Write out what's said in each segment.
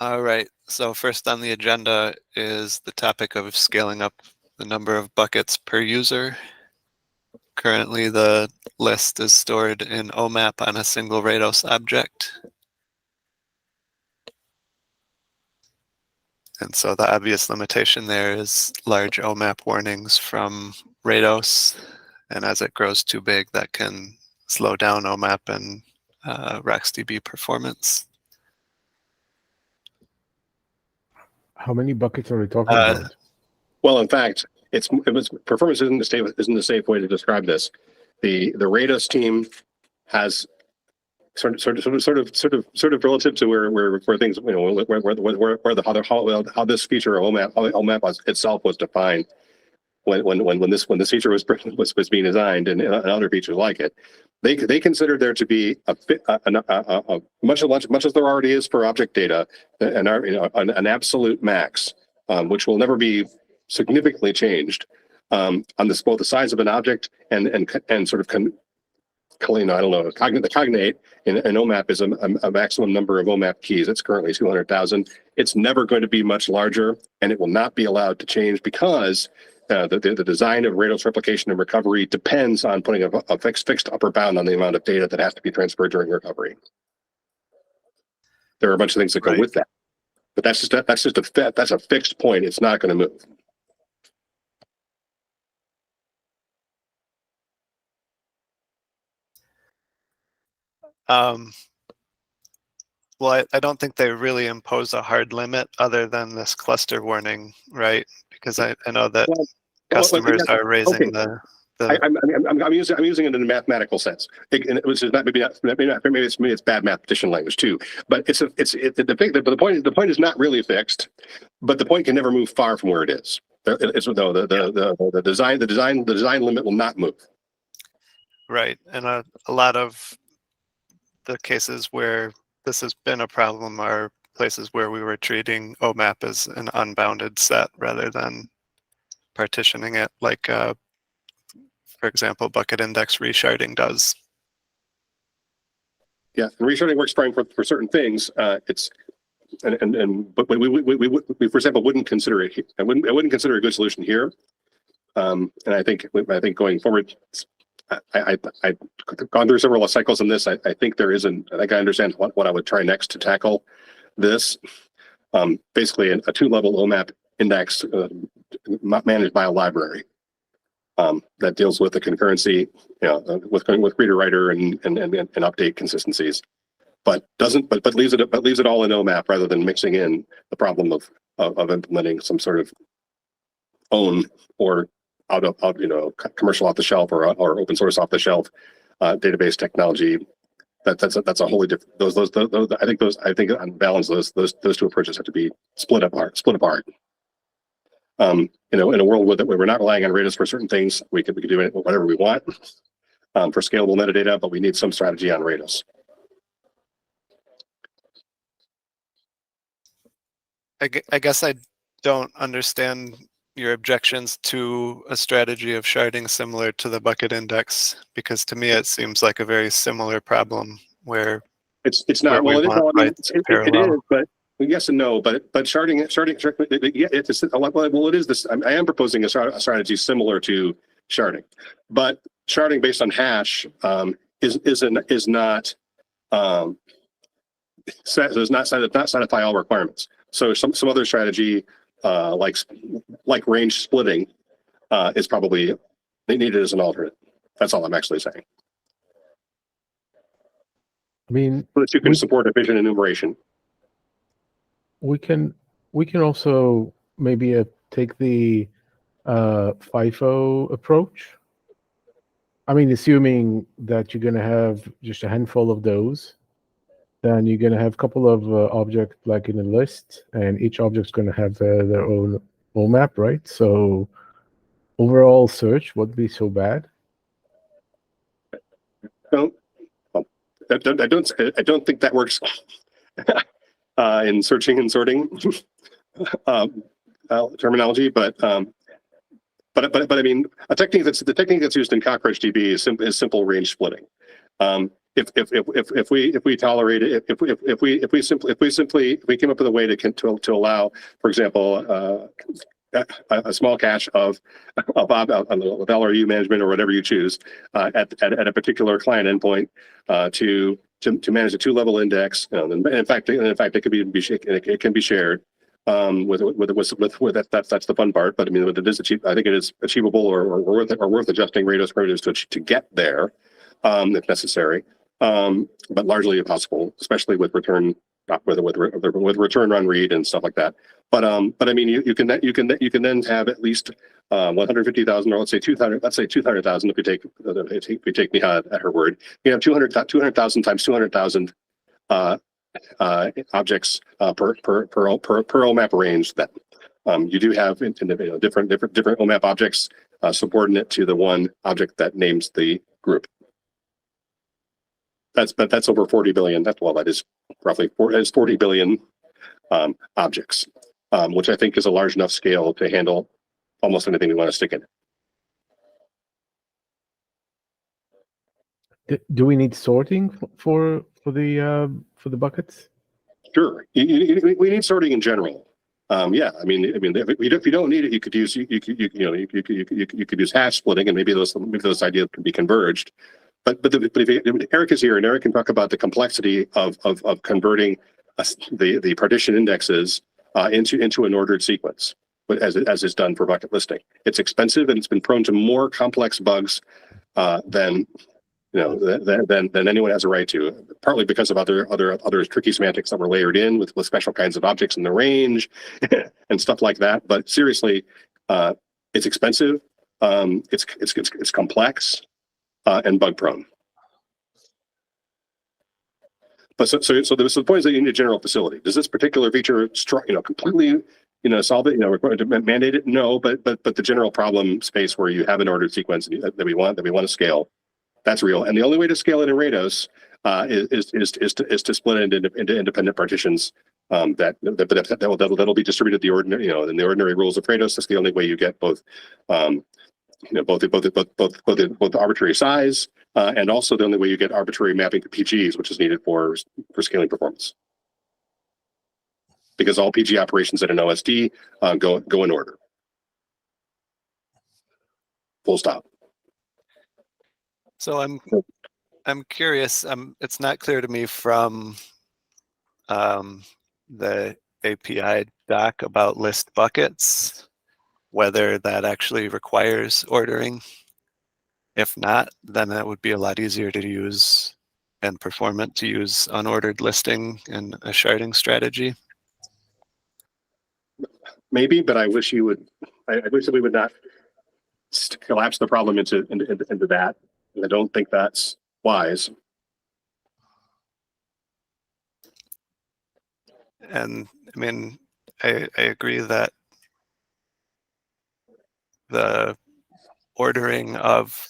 All right, so first on the agenda is the topic of scaling up the number of buckets per user. Currently, the list is stored in OMAP on a single Rados object. And so the obvious limitation there is large OMAP warnings from Rados. And as it grows too big, that can slow down OMAP and RocksDB performance. How many buckets are we talking about? Well, in fact, performance isn't a safe way to describe this. The Rados team has sort of relative to where things, you know, how this feature of OMAP itself was defined when this feature was being designed, and other features like it. They considered there to be much as there already is for object data, an absolute max, which will never be significantly changed, on both the size of an object and sort of the cognate in OMAP is a maximum number of OMAP keys. It's currently 200,000. It's never going to be much larger, and it will not be allowed to change because the design of Rados replication and recovery depends on putting a fixed upper bound on the amount of data that has to be transferred during recovery. There are a bunch of things that go with that, but that's a fixed point. It's not going to move. Well, I don't think they really impose a hard limit other than this cluster warning, right? Because I know that customers are raising the. I'm using it in a mathematical sense, which is maybe it's bad mathematician language too. But the point is not really fixed, but the point can never move far from where it is. The design limit will not move. Right, and a lot of the cases where this has been a problem are places where we were treating OMAP as an unbounded set rather than partitioning it, like, for example, bucket index resharding does. Yeah, and resharding works fine for certain things. But we for example wouldn't consider it. I wouldn't consider a good solution here. And I think going forward, I've gone through several cycles on this. I think there isn't. I think I understand what I would try next to tackle this. Basically, a two-level OMAP index managed by a library that deals with the concurrency, with reader writer and update consistencies, but leaves it all in OMAP rather than mixing in the problem of implementing some sort of own or out commercial off the shelf or open source off the shelf database technology. That's a wholly different. I think on balance those two approaches have to be split apart. In a world where we're not relying on Rados for certain things, we could do whatever we want for scalable metadata, but we need some strategy on Rados. I guess I don't understand your objections to a strategy of sharding similar to the bucket index, because to me it seems like a very similar problem where it's not. Well, it is, but yes and no. But sharding, yeah, it is this. I am proposing a strategy similar to sharding, but sharding based on hash is not satisfy all requirements. So some other strategy like range splitting is probably needed as an alternate. That's all I'm actually saying. I mean, so that you can support efficient enumeration. We can also maybe take the FIFO approach. I mean, assuming that you're going to have just a handful of those, then you're going to have a couple of objects like in a list, and each object's going to have their own OMAP, right? So overall search wouldn't be so bad. I don't think that works in searching and sorting terminology, but I mean, the technique that's used in CockroachDB is simple range splitting. if we tolerate it, if we came up with a way to allow, for example, a small cache of LRU management or whatever you choose at a particular client endpoint to manage a 2-level index. In fact, it can be shared. That's the fun part. But I mean, it is I think it is achievable or worth adjusting Rados primitives to get there if necessary. But largely impossible, especially with return return run read and stuff like that. But I mean, you can then have at least 150,000, or let's say 200,000 if we take Neha at her word. You have 200,000 times 200,000 objects per OMAP range. That you do have different OMAP objects subordinate to the one object that names the group. That's over 40 billion. That is roughly 40 billion objects, which I think is a large enough scale to handle almost anything we want to stick in. Do we need sorting for the buckets? Sure, we need sorting in general. Yeah, I mean, if you don't need it, you could use you could use hash splitting, and maybe those ideas can be converged. But if Eric is here, and Eric can talk about the complexity of converting the partition indexes into an ordered sequence, but as is done for bucket listing, it's expensive and it's been prone to more complex bugs than anyone has a right to. Partly because of other tricky semantics that were layered in with special kinds of objects in the range and stuff like that. But seriously, it's expensive. It's complex. And bug prone. But so the point is that you need a general facility. Does this particular feature completely solve it? We're going to mandate it? No, but the general problem space where you have an ordered sequence that we want to scale, that's real. And the only way to scale it in Rados is to split it into independent partitions that'll be distributed in the ordinary rules of Rados. That's the only way you get both both arbitrary size and also the only way you get arbitrary mapping to PGs, which is needed for scaling performance. Because all PG operations in an OSD go in order. Full stop. So I'm curious. It's not clear to me from the API doc about list buckets whether that actually requires ordering. If not, then that would be a lot easier to use and performant to use unordered listing and a sharding strategy. Maybe, but I wish you would. I wish that we would not collapse the problem into that. I don't think that's wise. And I mean, I agree that the ordering of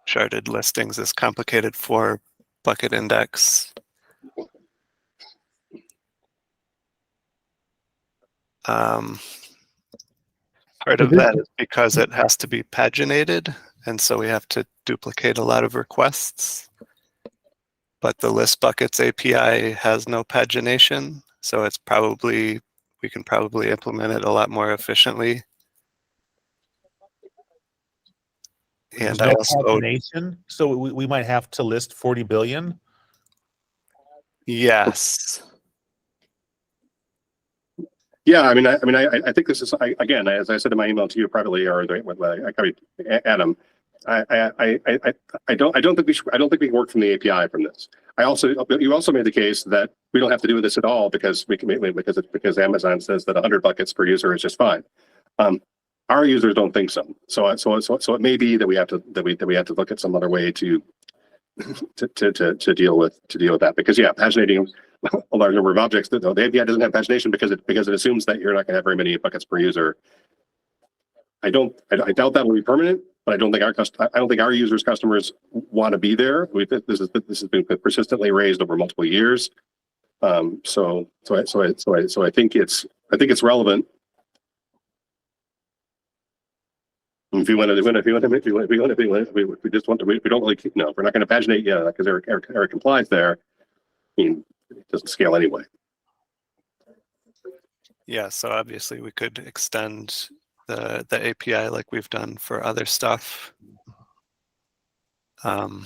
sharded listings is complicated for bucket index. Part of that is because it has to be paginated, and so we have to duplicate a lot of requests. But the list buckets API has no pagination, so it's we can probably implement it a lot more efficiently. And no pagination, so we might have to list 40 billion. Yes. Yeah, I think this is again, as I said in my email to you privately, or Adam. I don't think we can work from the API from this. You also made the case that we don't have to do this at all because because Amazon says that 100 buckets per user is just fine. Our users don't think so. So it may be that we have to look at some other way to deal with that, because paginating a large number of objects, the API doesn't have pagination because it assumes that you're not going to have very many buckets per user. I doubt that will be permanent, but I don't think our users' customers want to be there. This has been persistently raised over multiple years. So I think it's relevant. If you want to, we just want to, we don't really, no, we're not going to paginate, yeah, because Eric complies there. I mean, it doesn't scale anyway. Yeah, so obviously we could extend the API like we've done for other stuff. And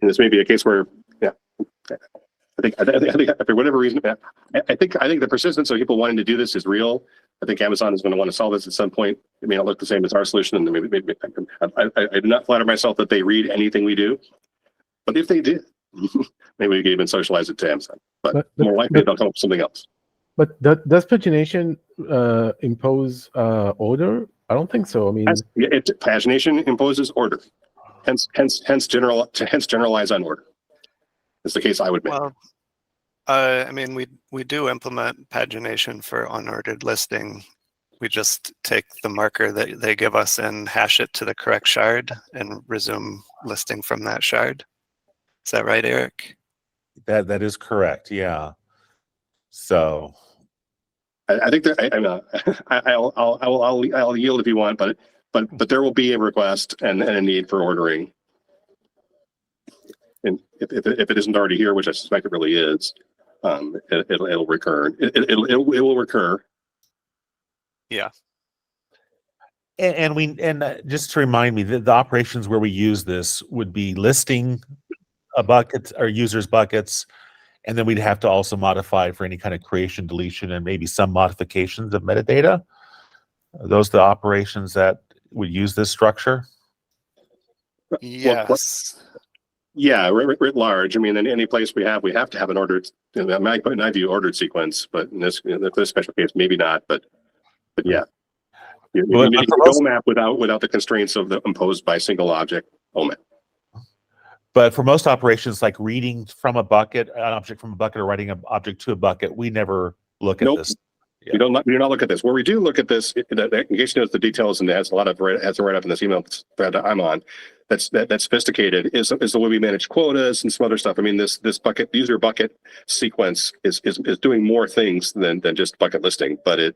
this may be a case where, yeah, I think for whatever reason, I think the persistence of people wanting to do this is real. I think Amazon is going to want to solve this at some point. It may not look the same as our solution, and maybe I do not flatter myself that they read anything we do, but if they did, maybe we could even socialize it to Amazon. But more likely, they'll come up with something else. But does pagination impose order? I don't think so. I mean, pagination imposes order. Hence generalize on order. It's the case I would make. Well, I mean, we do implement pagination for unordered listing. We just take the marker that they give us and hash it to the correct shard and resume listing from that shard. Is that right, Eric? That is correct. Yeah. So I think that I'll yield if you want, but there will be a request and a need for ordering. And if it isn't already here, which I suspect it really is, it'll recur. It will recur. Yeah. And just to remind me, the operations where we use this would be listing a bucket or users buckets, and then we'd have to also modify for any kind of creation, deletion, and maybe some modifications of metadata. Are those the operations that would use this structure? Yes. Yeah, writ large. I mean, in any place we have to have an ordered, in my view, ordered sequence. But in this special case, maybe not. But yeah, you need to OMAP without the constraints of the imposed by single object OMAP. But for most operations, like reading from a bucket, an object from a bucket, or writing an object to a bucket, we never look at this. Yeah. We do not look at this. Where we do look at this, in case you knows the details, and has a write up in this email thread that I'm on. That's sophisticated is the way we manage quotas and some other stuff. I mean, this bucket user bucket sequence is doing more things than just bucket listing, but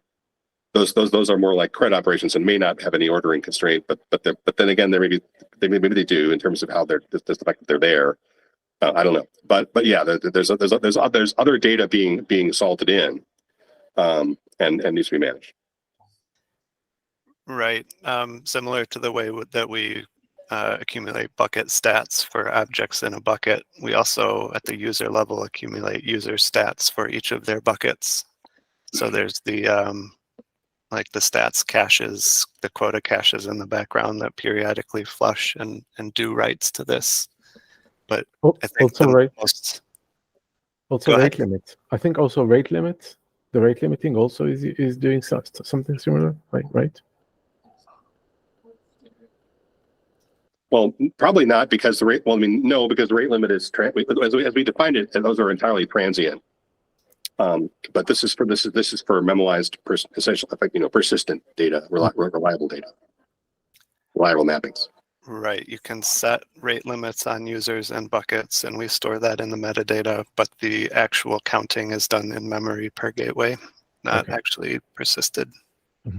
those are more like CRUD operations and may not have any ordering constraint. But then again, maybe they do in terms of how they're just the fact that they're there. I don't know, but yeah, there's other data being salted in, and needs to be managed. Right. Similar to the way that we accumulate bucket stats for objects in a bucket, we also at the user level accumulate user stats for each of their buckets. So there's the like the stats caches, the quota caches in the background that periodically flush and do writes to this. But I think also Go rate ahead. limit. I think also rate limit. The rate limiting also is doing something similar, right? Well, probably not because the rate. Well, I mean, no, because the rate limit is as we defined it, those are entirely transient. But this is for memoized, essentially, persistent data, reliable data, reliable mappings. Right. You can set rate limits on users and buckets, and we store that in the metadata, but the actual counting is done in memory per gateway, not actually persisted. Mm-hmm.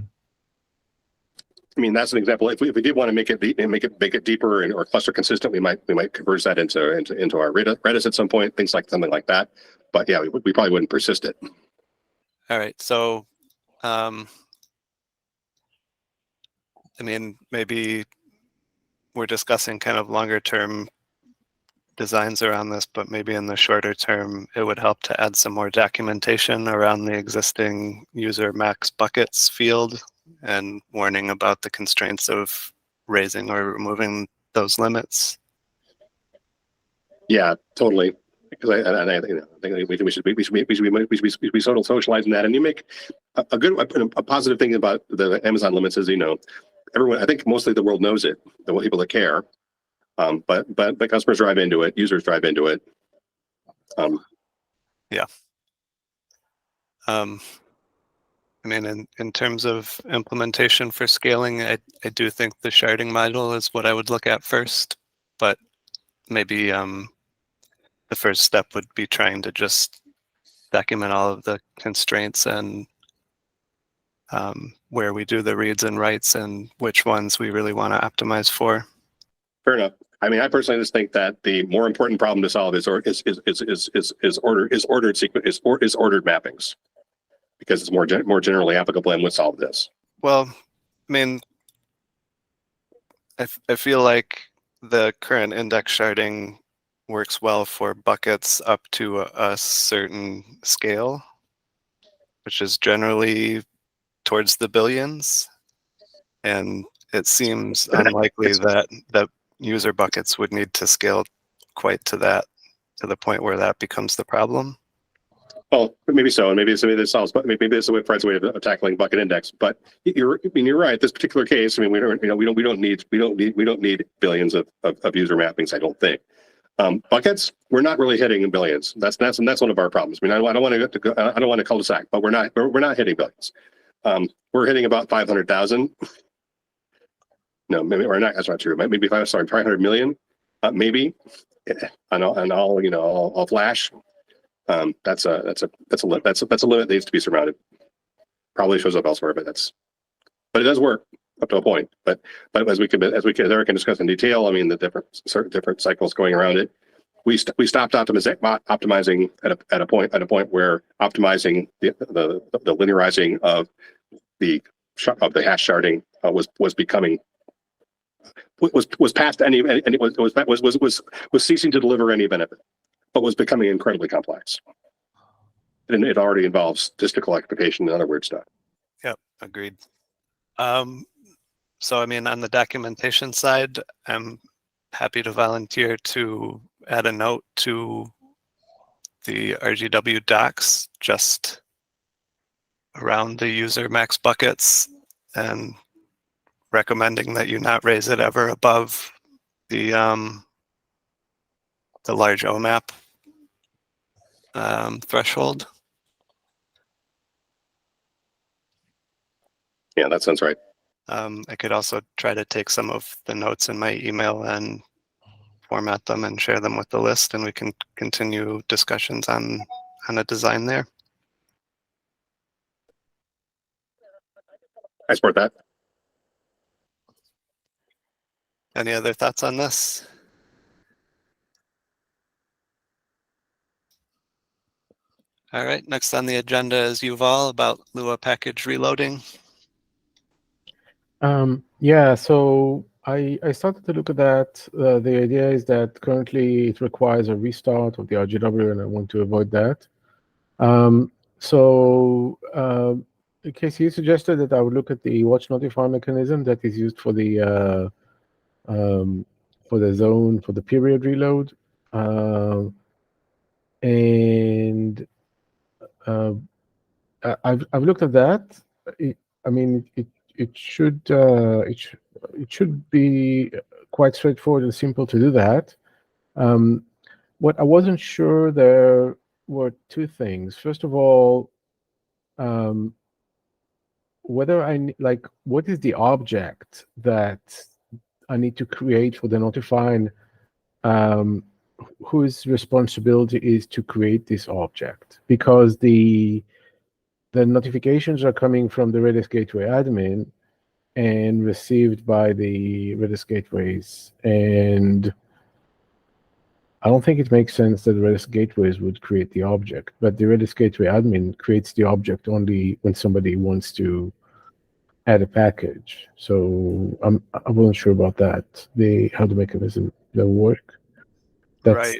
I mean, that's an example. If we did want to make it deeper or cluster consistent, we might converge that into our Redis at some point, something like that. But yeah, we probably wouldn't persist it. All right. So, I mean, maybe we're discussing kind of longer term designs around this, but maybe in the shorter term, it would help to add some more documentation around the existing user max buckets field and warning about the constraints of raising or removing those limits. Yeah, totally. Because I think we should be socializing that, and you make a positive thing about the Amazon limits is everyone. I think mostly the world knows it. The people that care, but customers drive into it, users drive into it. Yeah. I mean, in terms of implementation for scaling, I do think the sharding module is what I would look at first, but maybe the first step would be trying to just document all of the constraints and where we do the reads and writes and which ones we really want to optimize for. Fair enough. I mean, I personally just think that the more important problem to solve is ordered mappings, because it's more generally applicable and would solve this. Well, I mean, I feel like the current index sharding works well for buckets up to a certain scale, which is generally towards the billions. And it seems unlikely that user buckets would need to scale quite to the point where that becomes the problem. Well, maybe so, and maybe it's something that solves, but maybe this is Fred's way of tackling bucket index. But you're right. This particular case, I mean, we don't need billions of user mappings. I don't think. Buckets, we're not really hitting in billions. That's one of our problems. I mean, I don't want to cul-de-sac, but we're not hitting billions. We're hitting about 500,000. No, maybe we're not. That's not true. Maybe 500 million, maybe. And all flash. That's a limit that needs to be surmounted. Probably shows up elsewhere, but it does work up to a point. But as Eric can discuss in detail, I mean, the different cycles going around it. We stopped optimizing at a point where optimizing the linearizing of the hash sharding was becoming was past any, and it was ceasing to deliver any benefit, but was becoming incredibly complex. And it already involves statistical expectation and other weird stuff. Yep, agreed. So I mean, on the documentation side, I'm happy to volunteer to add a note to the RGW docs just around the user max buckets and recommending that you not raise it ever above the large OMAP threshold. Yeah, that sounds right. I could also try to take some of the notes in my email and format them and share them with the list, and we can continue discussions on a design there. I support that. Any other thoughts on this? All right, next on the agenda is Yuval about Lua package reloading. Yeah, so I started to look at that. The idea is that currently it requires a restart of the RGW, and I want to avoid that. Casey, you suggested that I would look at the watch notify mechanism that is used for the zone, for the period reload. I've looked at that. It should be quite straightforward and simple to do that. What I wasn't sure, there were two things. First of all, whether what is the object that I need to create for the notifying, whose responsibility is to create this object, because the notifications are coming from the Redis Gateway admin and received by the Redis gateways, and I don't think it makes sense that the Redis gateways would create the object, but the Redis Gateway admin creates the object only when somebody wants to add a package. So I wasn't sure about that, how the mechanism will work. Right.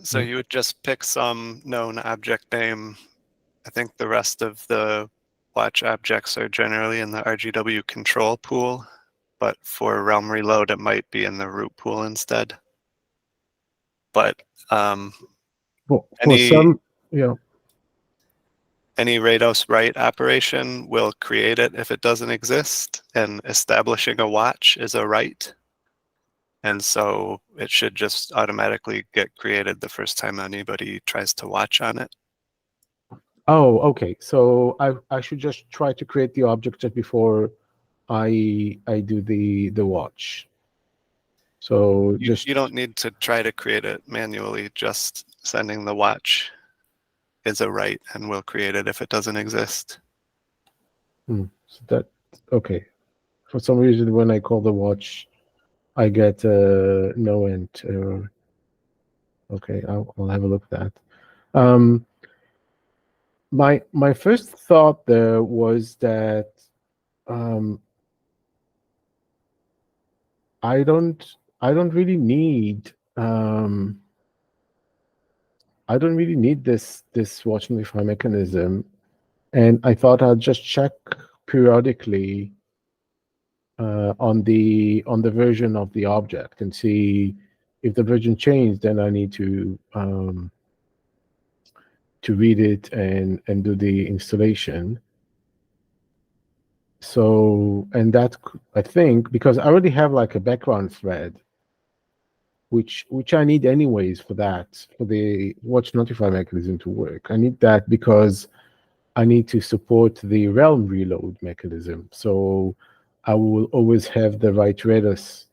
So you would just pick some known object name. I think the rest of the watch objects are generally in the RGW control pool, but for realm reload, it might be in the root pool instead. But any Rados write operation will create it if it doesn't exist, and establishing a watch is a write. And so it should just automatically get created the first time anybody tries to watch on it. Oh, okay. So I should just try to create the object just before I do the watch. So you don't need to try to create it manually. Just sending the watch is a write, and we'll create it if it doesn't exist. So that, okay. For some reason, when I call the watch, I get no end error. Okay, I'll have a look at that. My first thought there was that I don't really need I don't really need this watch notify mechanism, and I thought I'd just check periodically on the version of the object and see if the version changed. Then I need to read it and do the installation. So, and that I think, because I already have like a background thread, which I need anyways for that, for the watch notify mechanism to work. I need that because I need to support the realm reload mechanism. So I will always have the right radius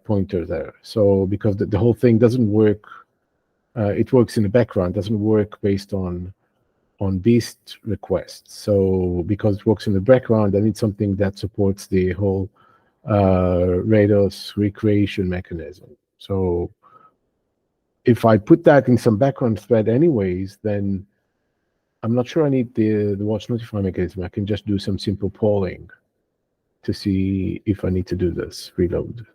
pointer there. So because the whole thing doesn't work, it works in the background, doesn't work based on beast requests. So because it works in the background, I need something that supports the whole radius recreation mechanism. So if I put that in some background thread anyways, then I'm not sure I need the watch notify mechanism. I can just do some simple polling to see if I need to do this reload.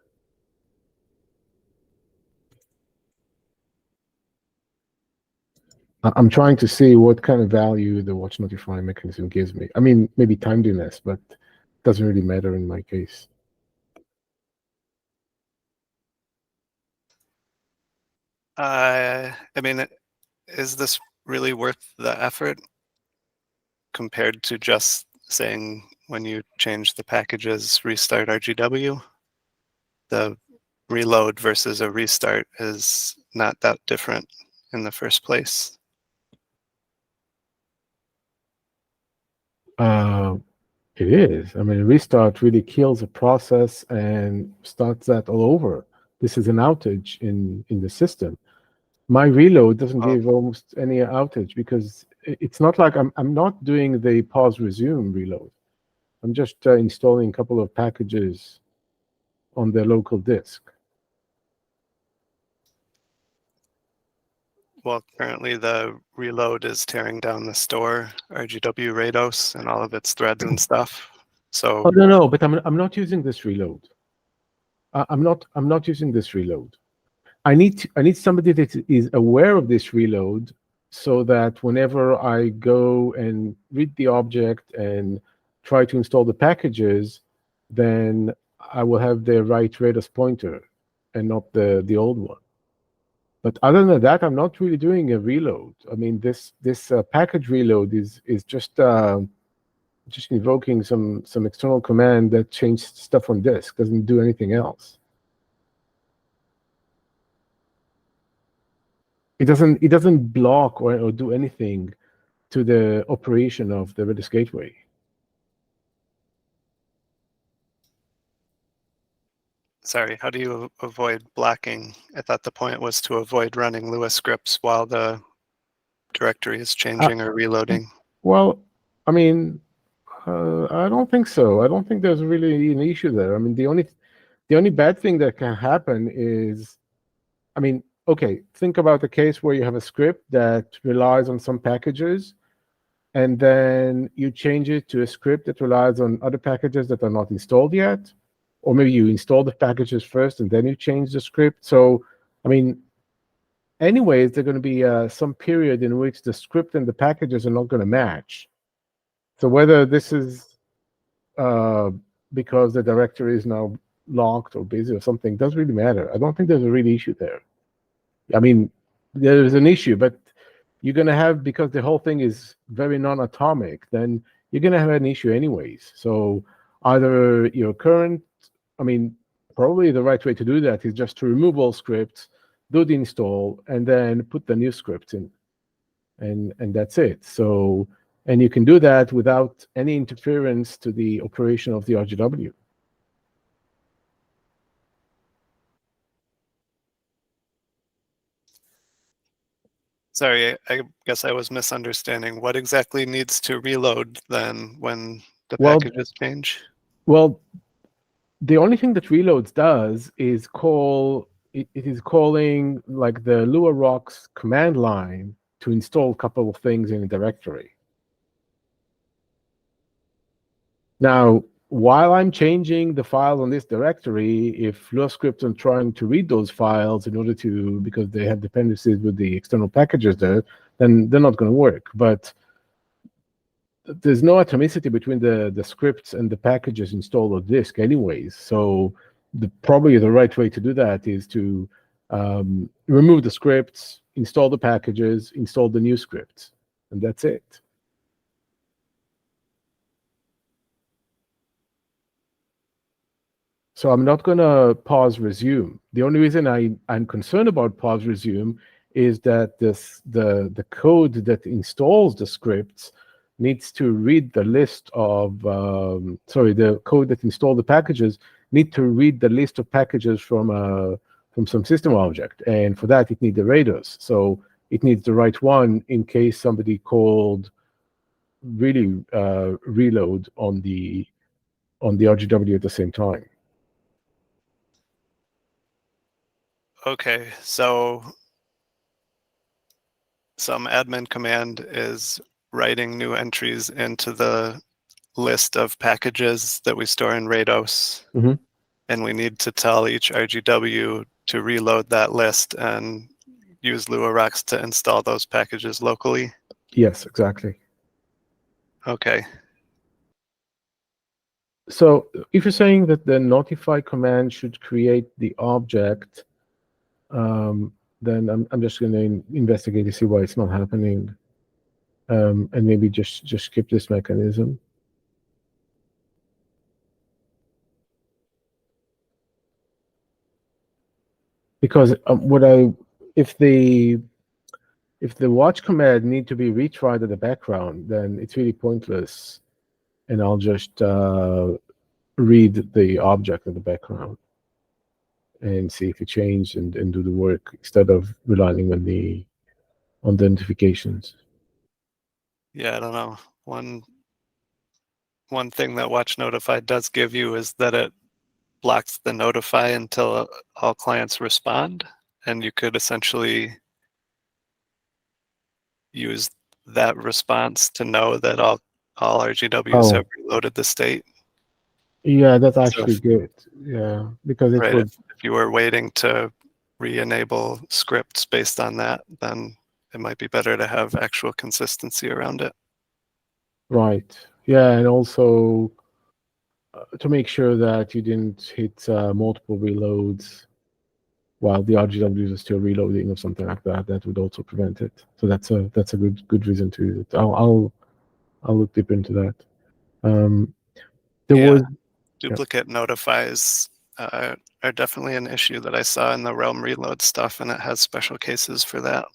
I'm trying to see what kind of value the watch notify mechanism gives me. I mean, maybe timeliness, but it doesn't really matter in my case. I mean, is this really worth the effort compared to just saying when you change the packages, restart RGW? The reload versus a restart is not that different in the first place. It is. I mean, restart really kills a process and starts that all over. This is an outage in the system. My reload doesn't give almost any outage because it's not like I'm not doing the pause resume reload. I'm just installing a couple of packages on the local disk. Well, currently the reload is tearing down the store, RGW Rados, and all of its threads and stuff. So Oh no, but I'm not using this reload. I'm not using this reload. I need somebody that is aware of this reload, so that whenever I go and read the object and try to install the packages, then I will have the right radius pointer and not the old one. But other than that, I'm not really doing a reload. I mean, this package reload is just invoking some external command that changes stuff on disk, doesn't do anything else. It doesn't block or do anything to the operation of the Redis gateway. sorry, how do you avoid blocking? I thought the point was to avoid running Lua scripts while the directory is changing or reloading. Well, I mean, I don't think so. I don't think there's really an issue there. I mean, the only bad thing that can happen is, I mean, okay, think about a case where you have a script that relies on some packages, and then you change it to a script that relies on other packages that are not installed yet. Or maybe you install the packages first and then you change the script. So, I mean, anyways, there's going to be some period in which the script and the packages are not going to match. So whether this is because the directory is now locked or busy or something, doesn't really matter. I don't think there's a real issue there. I mean, there is an issue, but you're going to have, because the whole thing is very non-atomic, then you're going to have an issue anyways. So either your current, I mean, probably the right way to do that is just to remove all scripts, do the install, and then put the new scripts in. And that's it. So, and you can do that without any interference to the operation of the RGW. Sorry, I guess I was misunderstanding. What exactly needs to reload then when the Well- packages change? Well, the only thing that reloads does is it is calling like the Lua Rocks command line to install a couple of things in a directory. Now, while I'm changing the files on this directory, if Lua scripts are trying to read those files in order to, because they have dependencies with the external packages there, then they're not going to work. But there's no atomicity between the scripts and the packages installed on disk anyways. So probably the right way to do that is to remove the scripts, install the packages, install the new scripts, and that's it. So I'm not going to pause resume. The only reason I'm concerned about pause resume is that the code that installs the scripts needs to read the list of, the code that installed the packages need to read the list of packages from some system object. And for that, it needs the radius. So it needs the right one in case somebody called really reload on the RGW at the same time. Okay, so some admin command is writing new entries into the list of packages that we store in Rados. Mhm. And we need to tell each RGW to reload that list and use Lua Rocks to install those packages locally. Yes, exactly. Okay. So if you're saying that the notify command should create the object, then I'm just going to investigate to see why it's not happening, and maybe just skip this mechanism. Because if the watch command need to be retried in the background, then it's really pointless, and I'll just read the object in the background and see if it changed and do the work instead of relying on the notifications. Yeah, I don't know. One thing that Watch Notify does give you is that it blocks the notify until all clients respond, and you could essentially use that response to know that all RGWs have reloaded the state. Yeah, that's So actually good. Yeah, because it right, would. if you were waiting to re-enable scripts based on that, then it might be better to have actual consistency around it. Right. Yeah, and also to make sure that you didn't hit multiple reloads while the RGWs are still reloading or something like that. That would also prevent it. So that's a good reason to use it. I'll look deep into that. There was duplicate notifies are definitely an issue that I saw in the Realm reload stuff, and it has special cases for that.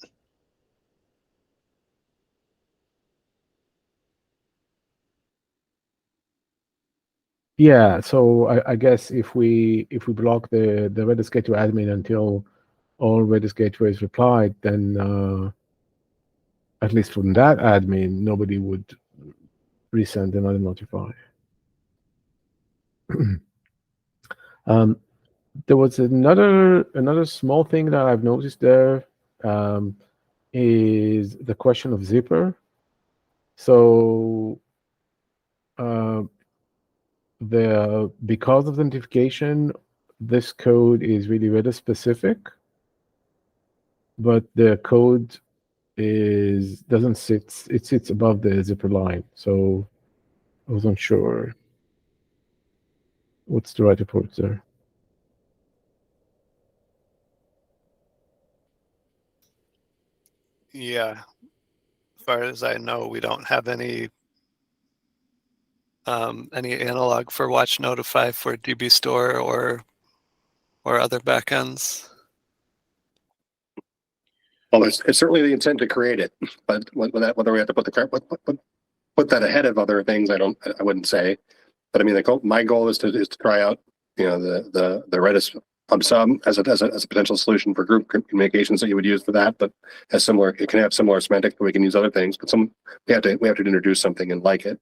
Yeah, so I guess if we block the Redis gateway admin until all Redis gateways replied, then at least from that admin, nobody would resend another notify. There was another small thing that I've noticed there, is the question of zipper. So because of the notification, this code is really Redis specific, but the code doesn't sit, it sits above the zipper line. So I wasn't sure what's the right approach there. Yeah, as far as I know, we don't have any analog for Watch Notify for DB Store or other backends. Well, it's certainly the intent to create it, but whether we have to put that ahead of other things, I wouldn't say. But I mean, my goal is to try out, the Redis sub as a potential solution for group communications that you would use for that. But it can have similar semantics, but we can use other things. But we have to introduce something and like it.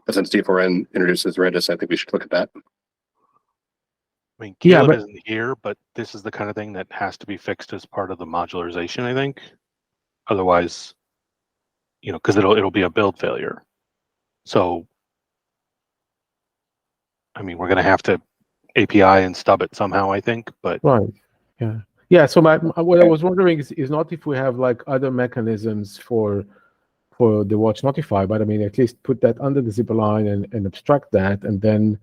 But since D4N introduces Redis, I think we should look at that. I mean, Yeah, Caleb but- isn't here, but this is the kind of thing that has to be fixed as part of the modularization, I think. Otherwise, because it'll be a build failure. So, I mean, we're going to have to API and stub it somehow, I think. But Right. Yeah. Yeah. So what I was wondering is not if we have like other mechanisms for the watch notify, but I mean at least put that under the zipper line and abstract that, and then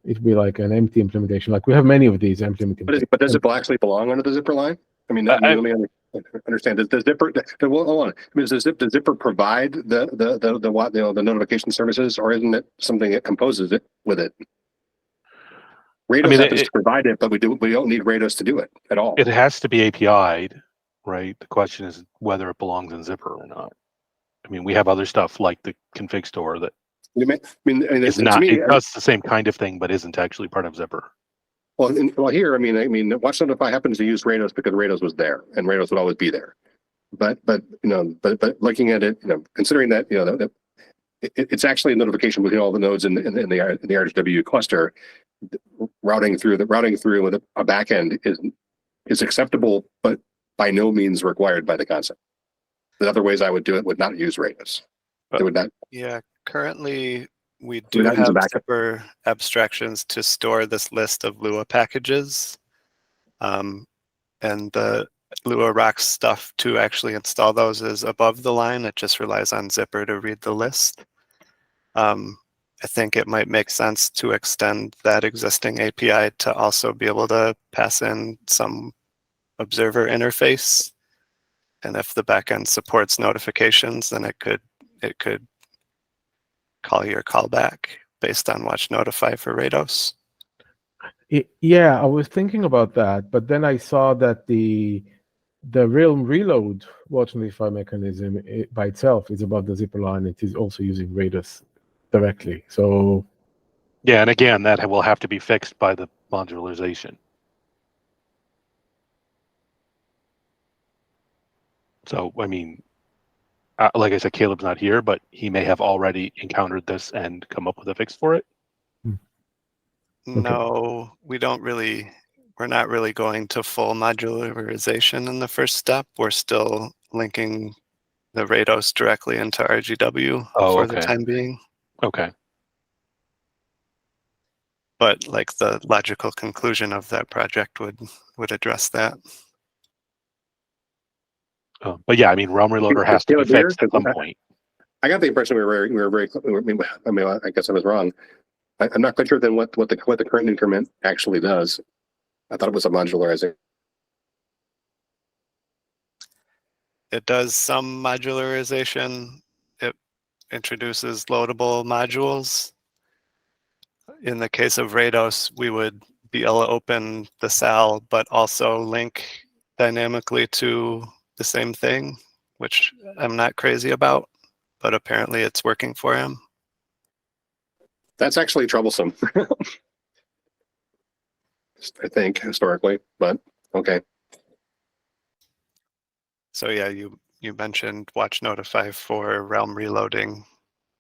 it'd be like an empty implementation. Like we have many of these empty implementations. But does it actually belong under the zipper line? I mean, let me understand. Does the zipper? Well, hold on. I mean, does the zipper provide the notification services, or isn't it something that composes it with it? Rados happens to provide it, but we don't need Rados to do it at all. it has to be API'd, right? The question is whether it belongs in zipper or not. I mean, we have other stuff like the config store that is not. It does the same kind of thing, but isn't actually part of zipper. Well, here, I mean, Watch Notify happens to use Rados because Rados was there, and Rados would always be there. But looking at it, considering that that it's actually a notification within all the nodes in the RGW cluster, routing through with a backend is acceptable, but by no means required by the concept. The other ways I would do it would not use Rados. They would not. Yeah, currently we do have zipper abstractions to store this list of Lua packages. And the Lua Rocks stuff to actually install those is above the line. It just relies on zipper to read the list. I think it might make sense to extend that existing API to also be able to pass in some observer interface. And if the backend supports notifications, then it could call your callback based on Watch Notify for Rados. Yeah, I was thinking about that, but then I saw that the Realm reload Watch Notify mechanism by itself is above the zipper line. It is also using Rados directly. So yeah, and again, that will have to be fixed by the modularization. So, I mean, like I said, Caleb's not here, but he may have already encountered this and come up with a fix for it. No, we're not really going to full modularization in the first step. We're still linking the Rados directly into RGW for the time being. Okay. But like the logical conclusion of that project would address that. But yeah, I mean, Realm Reloader has to be fixed at some point. I got the impression we were very. I mean, I guess I was wrong. I'm not quite sure then what the current increment actually does. I thought it was a modularizing. It does some modularization. It introduces loadable modules. In the case of Rados, we would be able to open the SAL, but also link dynamically to the same thing, which I'm not crazy about, but apparently it's working for him. That's actually troublesome. I think historically, but okay. So yeah, you mentioned Watch Notify for Realm reloading,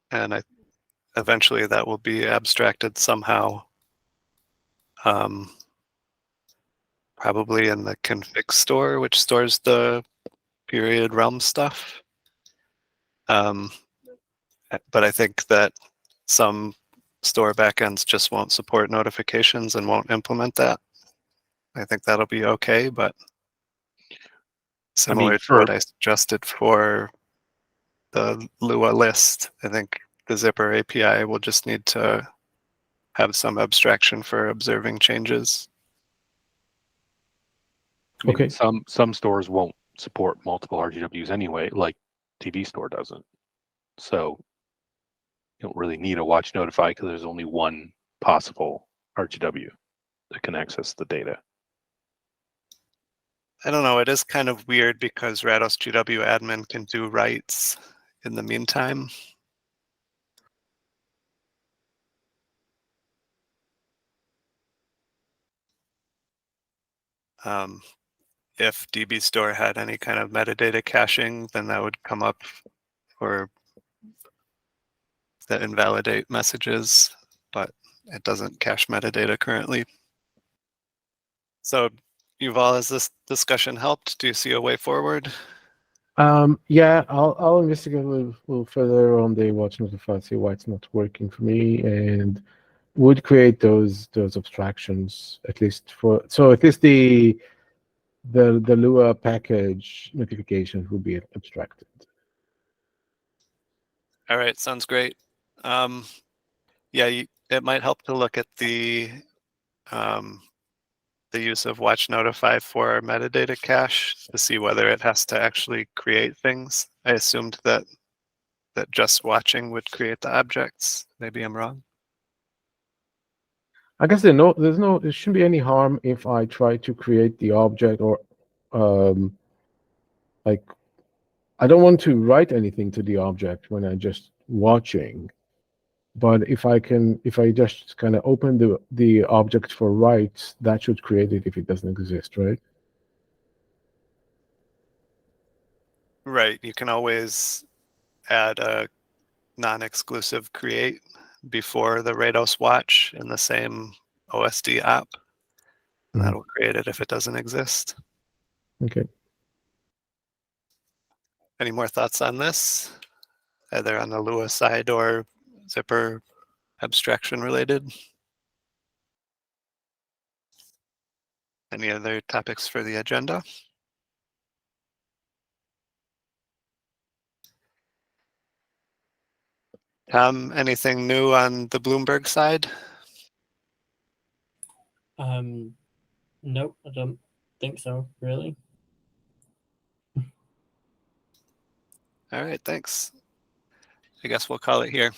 and eventually that will be abstracted somehow. Probably in the config store, which stores the period Realm stuff. But I think that some store backends just won't support notifications and won't implement that. I think that'll be okay, but similar to what I suggested for the Lua list, I think the zipper API will just need to have some abstraction for observing changes. I mean, some stores won't support multiple RGWs anyway, like TV Store doesn't. So you don't really need a Watch Notify because there's only one possible RGW that can access the data. I don't know. It is kind of weird because Rados GW admin can do writes in the meantime. If DB Store had any kind of metadata caching, then that would come up, or that invalidate messages, but it doesn't cache metadata currently. So Yuval, has this discussion helped? Do you see a way forward? Yeah, I'll investigate a little further on the watch notify, see why it's not working for me, and would create those abstractions at least for, so at least the Lua package notifications will be abstracted. All right, sounds great. Yeah, it might help to look at the use of watch notify for metadata cache to see whether it has to actually create things. I assumed that just watching would create the objects. Maybe I'm wrong. I guess there shouldn't be any harm if I try to create the object, or like, I don't want to write anything to the object when I'm just watching. But if I just kind of open the object for writes, that should create it if it doesn't exist, right? Right. You can always add a non-exclusive create before the Rados watch in the same OSD app. And that'll create it if it doesn't exist. Okay. Any more thoughts on this, either on the Lua side or zipper abstraction related? Any other topics for the agenda? Tom, anything new on the Bloomberg side? Nope, I don't think so, really. All right, thanks. I guess we'll call it here.